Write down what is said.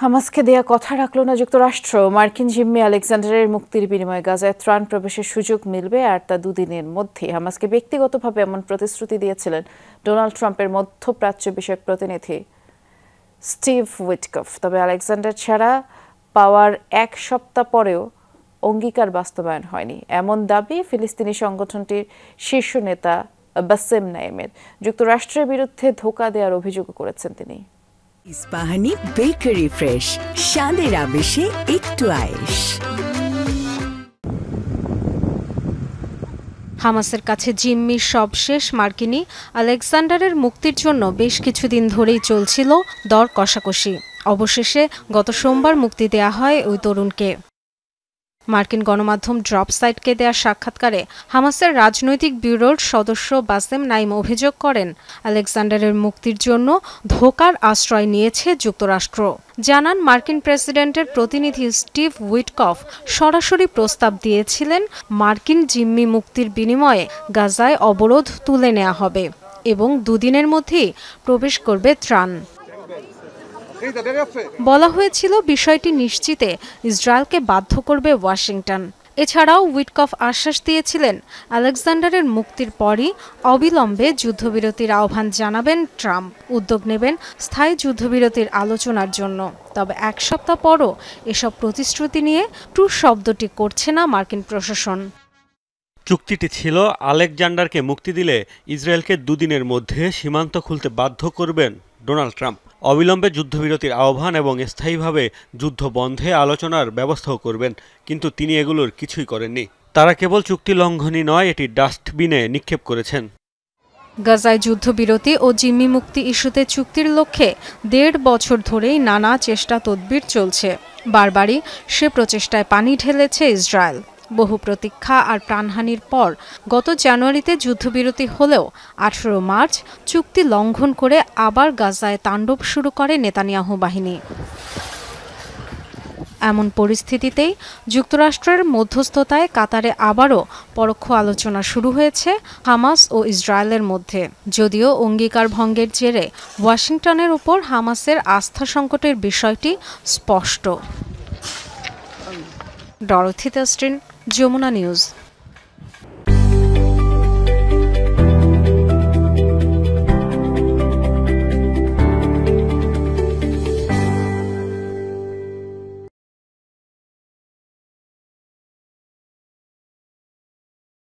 হামাসকে দেয়া কথা রাখল না যুক্তরাষ্ট্র। মার্কিন জিম্মি আলেকজান্ডারের মুক্তির বিনিময়ে গাজায় ত্রাণ প্রবেশের সুযোগ মিলবে, আর তা দুদিনের মধ্যেই। হামাসকে ব্যক্তিগতভাবে এমন প্রতিশ্রুতি দিয়েছিলেন ডোনাল্ড ট্রাম্পের মধ্যপ্রাচ্য বিষয়ক প্রতিনিধি স্টিভ উইটকফ। তবে আলেকজান্ডার ছাড়া পাওয়ার এক সপ্তাহ পরেও অঙ্গীকার বাস্তবায়ন হয়নি, এমন দাবি ফিলিস্তিনি সংগঠনটির শীর্ষ নেতা বাসেম নাইমের। যুক্তরাষ্ট্রের বিরুদ্ধে ধোঁকা দেওয়ার অভিযোগও করেছেন তিনি। ইস্পাহানি বেকারি ফ্রেশ, স্বাদের আবেশে একটু আয়েশ। হামাসের কাছে জিম্মির সবশেষ মার্কিনী আলেকজান্ডারের মুক্তির জন্য বেশ কিছুদিন ধরেই চলছিল দর কষাকষি। অবশেষে গত সোমবার মুক্তি দেয়া হয় ওই তরুণকে। মার্কিন গণমাধ্যম ড্রপ সাইটকে দেয়া সাক্ষাৎকারে হামাসের রাজনৈতিক ব্যুরোর সদস্য বাসেম নাইম অভিযোগ করেন, আলেকজান্ডারের মুক্তির জন্য ধোঁকার আশ্রয় নিয়েছে যুক্তরাষ্ট্র। জানান, মার্কিন প্রেসিডেন্টের প্রতিনিধি স্টিভ উইটকফ সরাসরি প্রস্তাব দিয়েছিলেন মার্কিন জিম্মি মুক্তির বিনিময়ে গাজায় অবরোধ তুলে নেওয়া হবে এবং দুদিনের মধ্যেই প্রবেশ করবে ত্রাণ। বলা হয়েছিল বিষয়টি নিশ্চিতে ইসরায়েলকে বাধ্য করবে ওয়াশিংটন। এছাড়াও উইটকফ আশ্বাস দিয়েছিলেন, আলেকজান্ডারের মুক্তির পরই অবিলম্বে যুদ্ধবিরতির আহ্বান জানাবেন ট্রাম্প, উদ্যোগ নেবেন স্থায়ী যুদ্ধবিরতির আলোচনার জন্য। তবে এক সপ্তাহ পরও এসব প্রতিশ্রুতি নিয়ে ট্রু শব্দটি করছে না মার্কিন প্রশাসন। চুক্তিটি ছিল আলেকজান্ডারকে মুক্তি দিলে ইসরায়েলকে দুদিনের মধ্যে সীমান্ত খুলতে বাধ্য করবেন ডোনাল্ড ট্রাম্প, অবিলম্বে যুদ্ধবিরতির আহ্বান এবং স্থায়ীভাবে যুদ্ধ বন্ধে আলোচনার ব্যবস্থাও করবেন। কিন্তু তিনি এগুলোর কিছুই করেননি। তারা কেবল চুক্তি লঙ্ঘনই নয়, এটি ডাস্টবিনে নিক্ষেপ করেছেন। গাজায় যুদ্ধবিরতি ও জিম্মি মুক্তি ইস্যুতে চুক্তির লক্ষ্যে ১.৫ বছর ধরেই নানা চেষ্টা তদবির চলছে। বারবারই সে প্রচেষ্টায় পানি ঢেলেছে ইসরায়েল। বহু প্রতীক্ষা আর প্রাণহানির পর গত জানুয়ারিতে যুদ্ধবিরতি হলেও ১৮ মার্চ চুক্তি লঙ্ঘন করে আবার গাজায় তাণ্ডব শুরু করে নেতানিয়াহু বাহিনী। এমন পরিস্থিতিতেই যুক্তরাষ্ট্রের মধ্যস্থতায় কাতারে আবারও পরোক্ষ আলোচনা শুরু হয়েছে হামাস ও ইসরায়েলের মধ্যে। যদিও অঙ্গীকার ভঙ্গের জেরে ওয়াশিংটনের উপর হামাসের আস্থা সংকটের বিষয়টি স্পষ্ট। ডরোথি তাস্ট্রিন, যমুনা নিউজ।